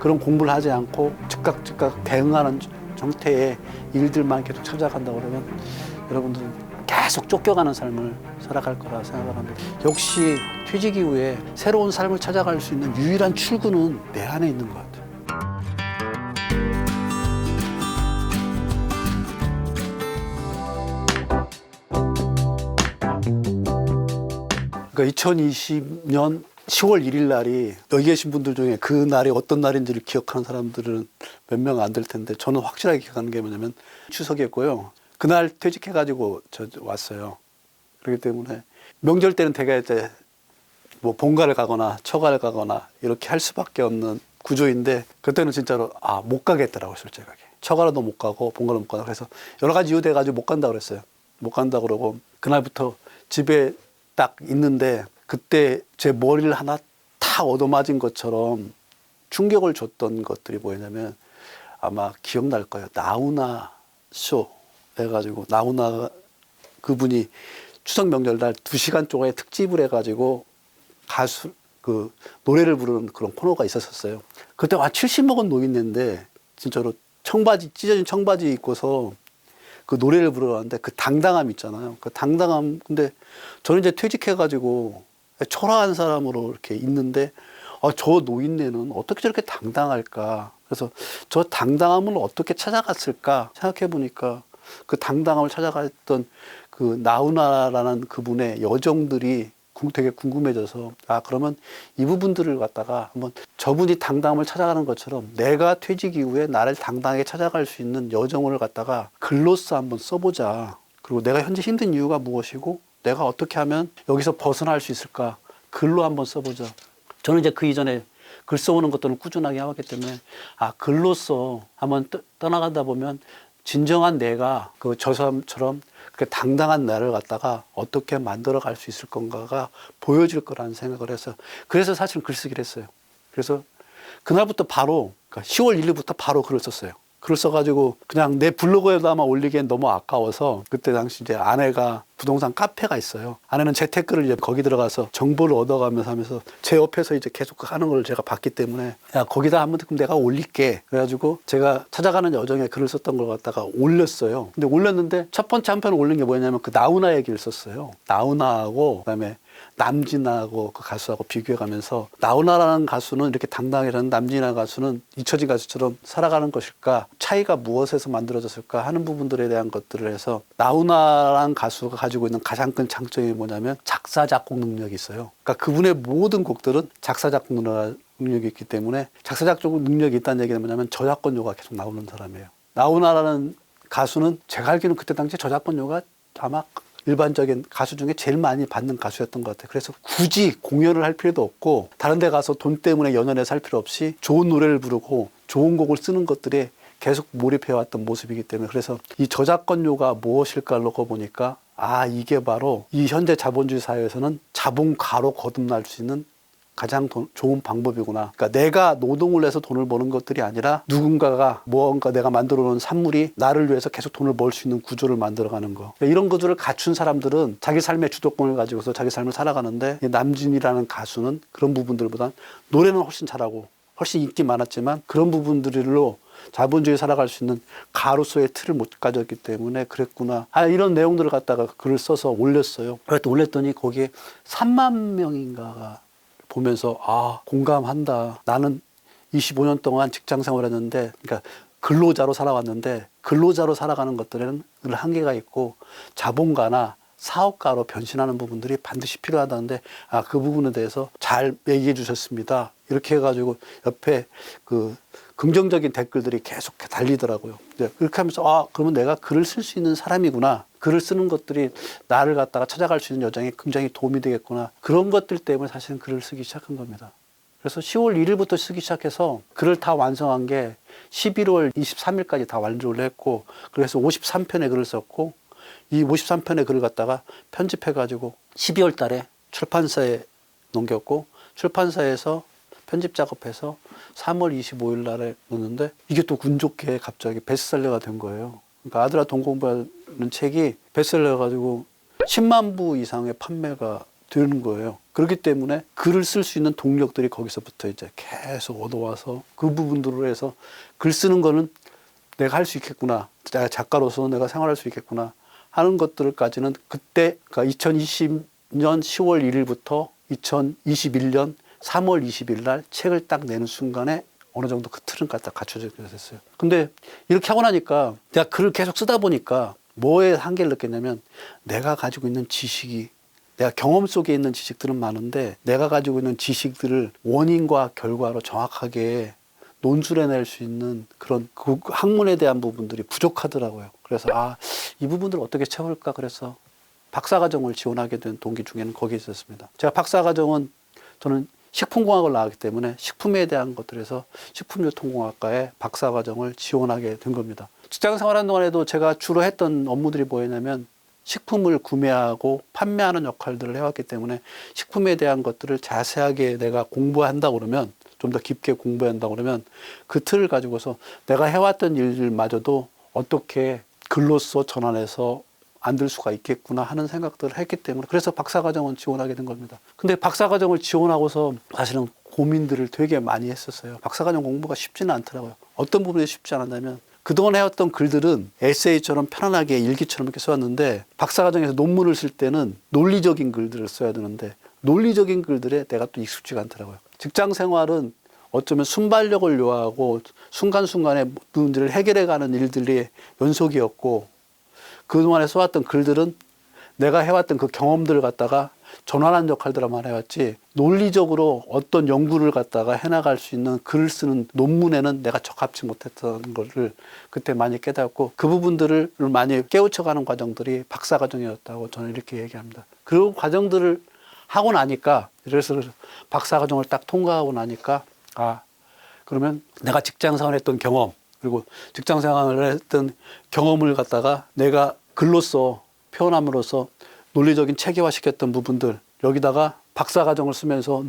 그런 공부를 하지 않고 즉각 대응하는 형태의 일들만 계속 찾아간다고 그러면 여러분들은 계속 쫓겨가는 삶을 살아갈 거라 생각을 합니다. 역시 퇴직 이후에 새로운 삶을 찾아갈 수 있는 유일한 출구는 내 안에 있는 것 같아요. 그러니까 2020년 10월 1일 날이 여기 계신 분들 중에 그 날이 어떤 날인지를 기억하는 사람들은 몇 명 안 될 텐데 저는 확실하게 기억하는 게 뭐냐면 추석이었고요. 그날 퇴직해가지고 저 왔어요. 그렇기 때문에 명절 때는 대개 이제 뭐 본가를 가거나 처가를 가거나 이렇게 할 수밖에 없는 구조인데 그때는 진짜로 못 가겠더라고요, 솔직하게. 처가로도 못 가고 본가로 못 가고 그래서 여러 가지 이유 돼가지고 못 간다 그랬어요. 못 간다 그러고 그날부터 집에 딱 있는데 그때 제 머리를 하나 다 얻어맞은 것처럼 충격을 줬던 것들이 뭐냐면 아마 기억날 거예요. 나훈아 쇼 해가지고 나훈아 그분이 추석 명절날 2시간 동안에 특집을 해가지고 가수 그 노래를 부르는 그런 코너가 있었어요. 그때 70 먹은 노인네인데 진짜로 청바지 찢어진 청바지 입고서 그 노래를 부르는데 그 당당함 있잖아요. 그 당당함. 근데 저는 이제 퇴직해가지고 초라한 사람으로 이렇게 있는데 저 노인네는 어떻게 저렇게 당당할까. 그래서 저 당당함을 어떻게 찾아갔을까 생각해 보니까 그 당당함을 찾아갔던 그 나훈아라는 그분의 여정들이 되게 궁금해져서 그러면 이 부분들을 갖다가 한번 저분이 당당함을 찾아가는 것처럼 내가 퇴직 이후에 나를 당당하게 찾아갈 수 있는 여정을 갖다가 글로써 한번 써보자. 그리고 내가 현재 힘든 이유가 무엇이고 내가 어떻게 하면 여기서 벗어날 수 있을까 글로 한번 써보자. 저는 이제 그 이전에 글 써오는 것들을 꾸준하게 해왔기 때문에 글로써 한번 떠나가다 보면 진정한 내가 그 저 사람처럼 그 당당한 나를 갖다가 어떻게 만들어 갈 수 있을 건가가 보여질 거라는 생각을 해서 그래서 사실 글쓰기를 했어요. 그래서 그날부터 바로 그러니까 10월 1일부터 바로 글을 썼어요. 글을 써가지고 그냥 내 블로그에다만 올리기엔 너무 아까워서 그때 당시 이제 아내가 부동산 카페가 있어요. 아내는 재테크를 이제 거기 들어가서 정보를 얻어가면서 하면서 제 옆에서 이제 계속 하는 걸 제가 봤기 때문에 야 거기다 한번 그럼 내가 올릴게. 그래가지고 제가 찾아가는 여정에 글을 썼던 걸 갖다가 올렸어요. 근데 올렸는데 첫 번째 한 편을 올린 게 뭐냐면 그 나훈아 얘기를 썼어요. 나훈아하고 그다음에 남진하고 그 가수하고 비교해가면서 나훈아라는 가수는 이렇게 당당하게 남진이라는 가수는 잊혀진 가수처럼 살아가는 것일까 차이가 무엇에서 만들어졌을까 하는 부분들에 대한 것들을 해서 나훈아라는 가수가 가지고 있는 가장 큰 장점이 뭐냐면 작사 작곡 능력이 있어요. 그러니까 그분의 모든 곡들은 작사 작곡 능력이 있기 때문에 작사 작곡 능력이 있다는 얘기는 뭐냐면 저작권료가 계속 나오는 사람이에요. 나훈아라는 가수는 제가 알기로는 그때 당시에 저작권료가 아마 일반적인 가수 중에 제일 많이 받는 가수였던 것 같아요. 그래서 굳이 공연을 할 필요도 없고 다른 데 가서 돈 때문에 연연해서 할 필요 없이 좋은 노래를 부르고 좋은 곡을 쓰는 것들에 계속 몰입해왔던 모습이기 때문에 그래서 이 저작권료가 무엇일까 놓고 보니까 이게 바로 이 현대 자본주의 사회에서는 자본가로 거듭날 수 있는 가장 좋은 방법이구나. 그러니까 내가 노동을 해서 돈을 버는 것들이 아니라 누군가가 무언가 내가 만들어 놓은 산물이 나를 위해서 계속 돈을 벌 수 있는 구조를 만들어가는 거. 그러니까 이런 구조를 갖춘 사람들은 자기 삶의 주도권을 가지고서 자기 삶을 살아가는데 남진이라는 가수는 그런 부분들보다 노래는 훨씬 잘하고 훨씬 인기 많았지만 그런 부분들로 자본주의에 살아갈 수 있는 가로서의 틀을 못 가졌기 때문에 그랬구나. 이런 내용들을 갖다가 글을 써서 올렸어요. 그래서 올렸더니 거기에 3만 명인가가 보면서 공감한다. 나는 25년 동안 직장 생활했는데 그러니까 근로자로 살아왔는데 근로자로 살아가는 것들에는 늘 한계가 있고 자본가나 사업가로 변신하는 부분들이 반드시 필요하다는데 그 부분에 대해서 잘 얘기해 주셨습니다. 이렇게 해가지고 옆에 그 긍정적인 댓글들이 계속 달리더라고요. 그렇게 하면서 그러면 내가 글을 쓸 수 있는 사람이구나. 글을 쓰는 것들이 나를 갖다가 찾아갈 수 있는 여정에 굉장히 도움이 되겠구나. 그런 것들 때문에 사실은 글을 쓰기 시작한 겁니다. 그래서 10월 1일부터 쓰기 시작해서 글을 다 완성한 게 11월 23일까지 다 완료를 했고 그래서 53편의 글을 썼고 이 53편의 글을 갖다가 편집해가지고 12월 달에 출판사에 넘겼고 출판사에서 편집 작업해서 3월 25일 날에 넣었는데 이게 또 운 좋게 갑자기 베스트셀러가 된 거예요. 그러니까 아들아 돈 공부하는 책이 베스트셀러 가지고 10만 부 이상의 판매가 되는 거예요. 그렇기 때문에 글을 쓸 수 있는 동력들이 거기서부터 이제 계속 얻어와서 그 부분들로 해서 글 쓰는 거는 내가 할 수 있겠구나. 내가 작가로서 내가 생활할 수 있겠구나 하는 것들까지는 그때, 그러니까 2020년 10월 1일부터 2021년 3월 20일 날 책을 딱 내는 순간에 어느 정도 그 틀은 갖다 갖춰지게 됐어요. 근데 이렇게 하고 나니까 내가 글을 계속 쓰다 보니까 뭐에 한계를 느꼈냐면 내가 가지고 있는 지식이, 내가 경험 속에 있는 지식들은 많은데 내가 가지고 있는 지식들을 원인과 결과로 정확하게 논술해낼 수 있는 그런 그 학문에 대한 부분들이 부족하더라고요. 그래서 이 부분들을 어떻게 채울까 그래서 박사과정을 지원하게 된 동기 중에는 거기에 있었습니다. 제가 박사과정은 저는 식품공학을 나왔기 때문에 식품에 대한 것들에서 식품유통공학과에 박사과정을 지원하게 된 겁니다. 직장생활하는 동안에도 제가 주로 했던 업무들이 뭐였냐면 식품을 구매하고 판매하는 역할들을 해왔기 때문에 식품에 대한 것들을 자세하게 내가 공부한다 그러면, 좀 더 깊게 공부한다 그러면 그 틀을 가지고서 내가 해왔던 일들마저도 어떻게 글로써 전환해서 만들 수가 있겠구나 하는 생각들을 했기 때문에, 그래서 박사과정은 지원하게 된 겁니다. 근데 박사과정을 지원하고서 사실은 고민들을 되게 많이 했었어요. 박사과정 공부가 쉽지는 않더라고요. 어떤 부분이 쉽지 않았냐면 그동안 해왔던 글들은 에세이처럼 편안하게 일기처럼 이렇게 써왔는데 박사과정에서 논문을 쓸 때는 논리적인 글들을 써야 되는데 논리적인 글들에 내가 또 익숙지가 않더라고요. 직장 생활은 어쩌면 순발력을 요하고 순간순간에 문제를 해결해가는 일들이 연속이었고, 그동안에 써왔던 글들은 내가 해왔던 그 경험들을 갖다가 전환한 역할들만 해왔지 논리적으로 어떤 연구를 갖다가 해나갈 수 있는 글을 쓰는 논문에는 내가 적합치 못했던 것을 그때 많이 깨닫고, 그 부분들을 많이 깨우쳐가는 과정들이 박사과정이었다고 저는 이렇게 얘기합니다. 그 과정들을 하고 나니까, 그래서 박사과정을 딱 통과하고 나니까 그러면 내가 직장생활 했던 경험, 그리고 직장생활을 했던 경험을 갖다가 내가 글로써 표현함으로써 논리적인 체계화시켰던 부분들, 여기다가 박사과정을 쓰면서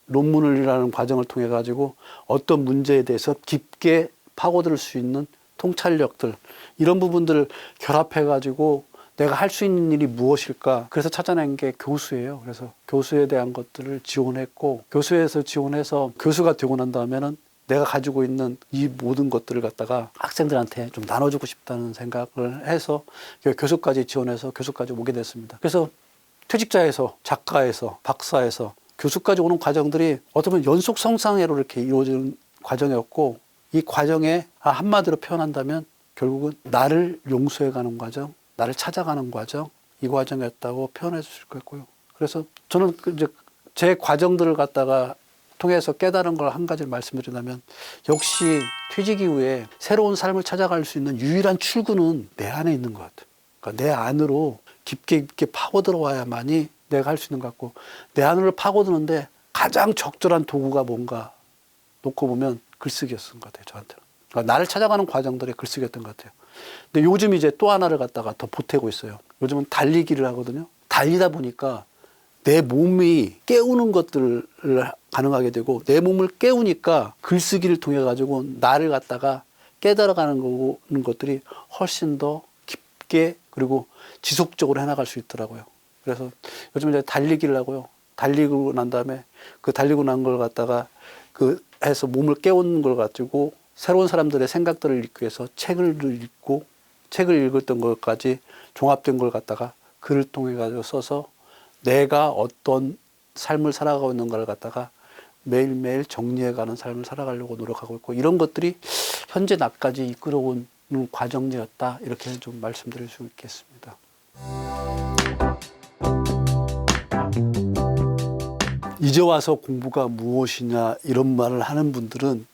논문을이라는 과정을 통해 가지고 어떤 문제에 대해서 깊게 파고들 수 있는 통찰력들, 이런 부분들을 결합해 가지고 내가 할 수 있는 일이 무엇일까? 그래서 찾아낸 게 교수예요. 그래서 교수에 대한 것들을 지원했고, 교수에서 지원해서 교수가 되고 난 다음에는 내가 가지고 있는 이 모든 것들을 갖다가 학생들한테 좀 나눠주고 싶다는 생각을 해서 교수까지 지원해서 교수까지 오게 됐습니다. 그래서 퇴직자에서 작가에서 박사에서 교수까지 오는 과정들이 어쩌면 연속 성상회로 이렇게 이루어지는 과정이었고, 이 과정에 한마디로 표현한다면 결국은 나를 용서해가는 과정, 나를 찾아가는 과정, 이 과정이었다고 표현할 수 있을 것 같고요. 그래서 저는 이제 제 과정들을 갖다가 통해서 깨달은 걸 한 가지 말씀드린다면, 역시 퇴직 이후에 새로운 삶을 찾아갈 수 있는 유일한 출구는 내 안에 있는 것 같아요. 그러니까 내 안으로 깊게 파고들어와야만이 내가 할 수 있는 것 같고, 내 안으로 파고드는데 가장 적절한 도구가 뭔가 놓고 보면 글쓰기였던 것 같아요, 저한테는. 그러니까 나를 찾아가는 과정들의 글쓰기였던 것 같아요. 근데 요즘 이제 또 하나를 갖다가 더 보태고 있어요. 요즘은 달리기를 하거든요. 달리다 보니까 내 몸이 깨우는 것들을 가능하게 되고, 내 몸을 깨우니까 글쓰기를 통해 가지고 나를 갖다가 깨달아가는 것들이 훨씬 더 깊게 그리고 지속적으로 해나갈 수 있더라고요. 그래서 요즘 이제 달리기를 하고요. 달리고 난 다음에 그 달리고 난 걸 갖다가 그 해서 몸을 깨우는 걸 가지고 새로운 사람들의 생각들을 읽기 위해서 책을 읽고, 책을 읽었던 것까지 종합된 걸 갖다가 글을 통해 가지고 써서 내가 어떤 삶을 살아가고 있는가를 갖다가 매일매일 정리해가는 삶을 살아가려고 노력하고 있고, 이런 것들이 현재 나까지 이끌어온 과정이었다, 이렇게 좀 말씀드릴 수 있겠습니다. 이제 와서 공부가 무엇이냐 이런 말을 하는 분들은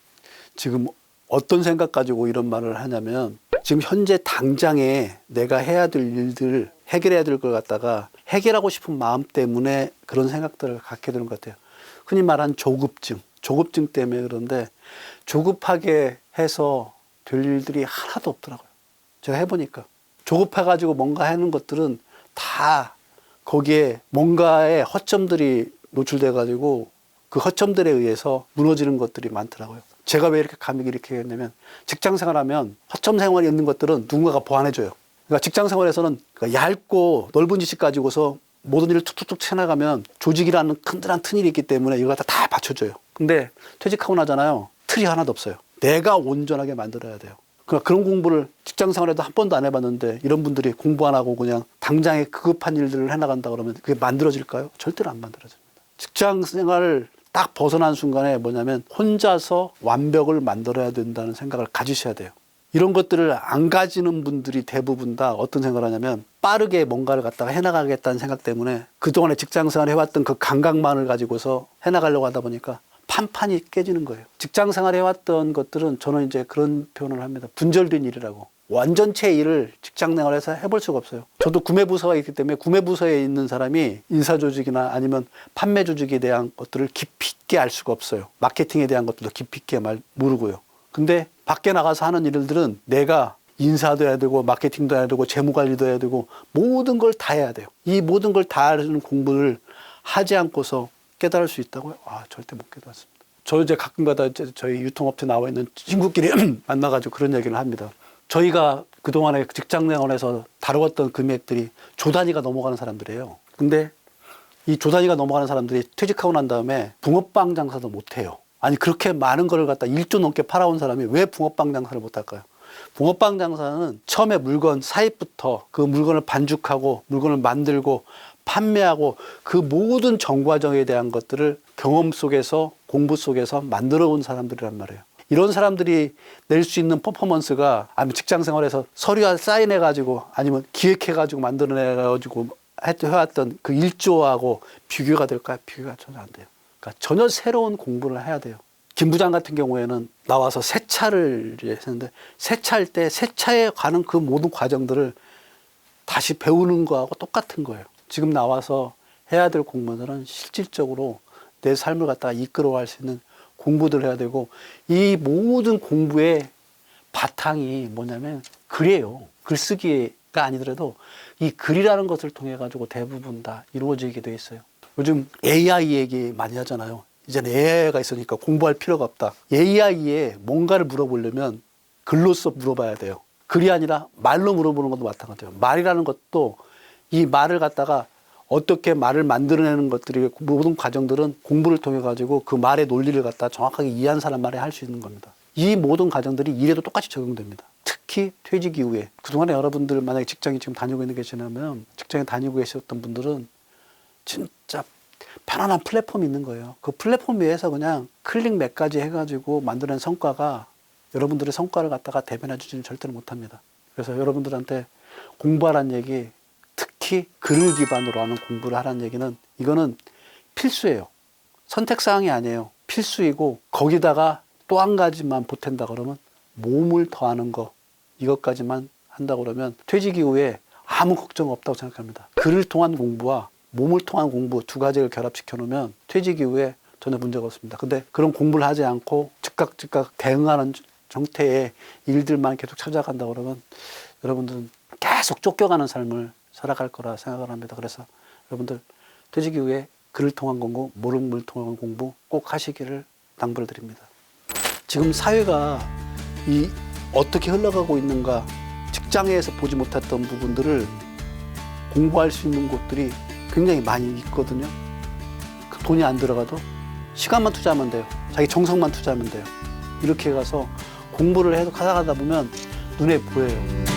지금 어떤 생각 가지고 이런 말을 하냐면, 지금 현재 당장에 내가 해야 될 일들, 해결해야 될 걸 갖다가 해결하고 싶은 마음 때문에 그런 생각들을 갖게 되는 것 같아요. 흔히 말하는 조급증 때문에. 그런데 조급하게 해서 될 일들이 하나도 없더라고요. 제가 해보니까 조급해가지고 뭔가 하는 것들은 다 거기에 뭔가의 허점들이 노출돼가지고 그 허점들에 의해서 무너지는 것들이 많더라고요. 제가 왜 이렇게 감히 이렇게 했냐면, 직장 생활하면 허점 생활이 있는 것들은 누군가가 보완해줘요. 그러니까 직장 생활에서는 얇고 넓은 지식 가지고서 모든 일을 툭툭툭 쳐나가면 조직이라는 큰들한 틀이 있기 때문에 이거 갖다 다 받쳐줘요. 근데 퇴직하고 나잖아요. 틀이 하나도 없어요. 내가 온전하게 만들어야 돼요. 그러니까 그런 공부를 직장 생활에도 한 번도 안 해봤는데 이런 분들이 공부 안 하고 그냥 당장에 급한 일들을 해나간다 그러면 그게 만들어질까요? 절대로 안 만들어집니다. 직장 생활을 딱 벗어난 순간에 뭐냐면 혼자서 완벽을 만들어야 된다는 생각을 가지셔야 돼요. 이런 것들을 안 가지는 분들이 대부분 다 어떤 생각을 하냐면 빠르게 뭔가를 갖다가 해나가겠다는 생각 때문에 그동안에 직장 생활을 해왔던 그 감각만을 가지고서 해나가려고 하다 보니까 판판이 깨지는 거예요. 직장 생활 해왔던 것들은 저는 이제 그런 표현을 합니다. 분절된 일이라고. 완전체 일을 직장 생활에서 해볼 수가 없어요. 저도 구매부서가 있기 때문에 구매부서에 있는 사람이 인사조직이나 아니면 판매조직에 대한 것들을 깊이 있게 알 수가 없어요. 마케팅에 대한 것들도 깊이 있게 모르고요. 근데 밖에 나가서 하는 일들은 내가 인사도 해야 되고 마케팅도 해야 되고 재무관리도 해야 되고 모든 걸 다 해야 돼요. 이 모든 걸 다 하는 공부를 하지 않고서 깨달을 수 있다고요? 절대 못 깨달았습니다. 저 이제 가끔가다 저희 유통업체 나와 있는 친구끼리 만나가지고 그런 얘기를 합니다. 저희가 그동안에 직장생활에서 다루었던 금액들이 조 단위가 넘어가는 사람들이에요. 근데 이 조 단위가 넘어가는 사람들이 퇴직하고 난 다음에 붕어빵 장사도 못 해요. 아니 그렇게 많은 거를 갖다 1조 넘게 팔아온 사람이 왜 붕어빵 장사를 못 할까요? 붕어빵 장사는 처음에 물건 사입부터 그 물건을 반죽하고 물건을 만들고 판매하고 그 모든 정과정에 대한 것들을 경험 속에서 공부 속에서 만들어 온 사람들이란 말이에요. 이런 사람들이 낼 수 있는 퍼포먼스가 아니면 직장 생활에서 서류에 사인해 가지고 아니면 기획해 가지고 만들어내 가지고 해왔던 그 1조하고 비교가 될까요? 비교가 전혀 안 돼요. 그러니까 전혀 새로운 공부를 해야 돼요. 김 부장 같은 경우에는 나와서 세차를 했는데 세차할 때 세차에 관한 그 모든 과정들을 다시 배우는 거하고 똑같은 거예요. 지금 나와서 해야 될 공부들은 실질적으로 내 삶을 갖다가 이끌어갈 수 있는 공부들을 해야 되고 이 모든 공부의 바탕이 뭐냐면 글이에요. 글쓰기가 아니더라도 이 글이라는 것을 통해 가지고 대부분 다 이루어지게 돼 있어요. 요즘 AI 얘기 많이 하잖아요. 이제는 AI가 있으니까 공부할 필요가 없다. AI에 뭔가를 물어보려면 글로써 물어봐야 돼요. 글이 아니라 말로 물어보는 것도 마찬가지예요. 말이라는 것도 이 말을 갖다가 어떻게 말을 만들어내는 것들이 모든 과정들은 공부를 통해 가지고 그 말의 논리를 갖다 정확하게 이해한 사람만이 할 수 있는 겁니다. 이 모든 과정들이 일에도 똑같이 적용됩니다. 특히 퇴직 이후에 그동안에 여러분들 만약에 직장에 지금 다니고 있는 계시냐면 직장에 다니고 계셨던 분들은 진짜 편안한 플랫폼이 있는 거예요. 그 플랫폼 위에서 그냥 클릭 몇 가지 해가지고 만드는 성과가 여러분들의 성과를 갖다가 대변해 주지는 절대로 못합니다. 그래서 여러분들한테 공부하라는 얘기, 특히 글을 기반으로 하는 공부를 하라는 얘기는 이거는 필수예요. 선택사항이 아니에요. 필수이고 거기다가 또 한 가지만 보탠다 그러면 몸을 더하는 거 이것까지만 한다 그러면 퇴직 이후에 아무 걱정 없다고 생각합니다. 글을 통한 공부와 몸을 통한 공부 두 가지를 결합시켜 놓으면 퇴직 이후에 전혀 문제가 없습니다. 근데 그런 공부를 하지 않고 즉각 대응하는 정태의 일들만 계속 찾아간다 그러면 여러분들은 계속 쫓겨가는 삶을 살아갈 거라 생각을 합니다. 그래서 여러분들 퇴직 이후에 글을 통한 공부, 몸을 통한 공부 꼭 하시기를 당부를 드립니다. 지금 사회가 어떻게 흘러가고 있는가 직장에서 보지 못했던 부분들을 공부할 수 있는 곳들이 굉장히 많이 있거든요. 돈이 안 들어가도 시간만 투자하면 돼요. 자기 정성만 투자하면 돼요. 이렇게 가서 공부를 해서 하다 보면 눈에 보여요.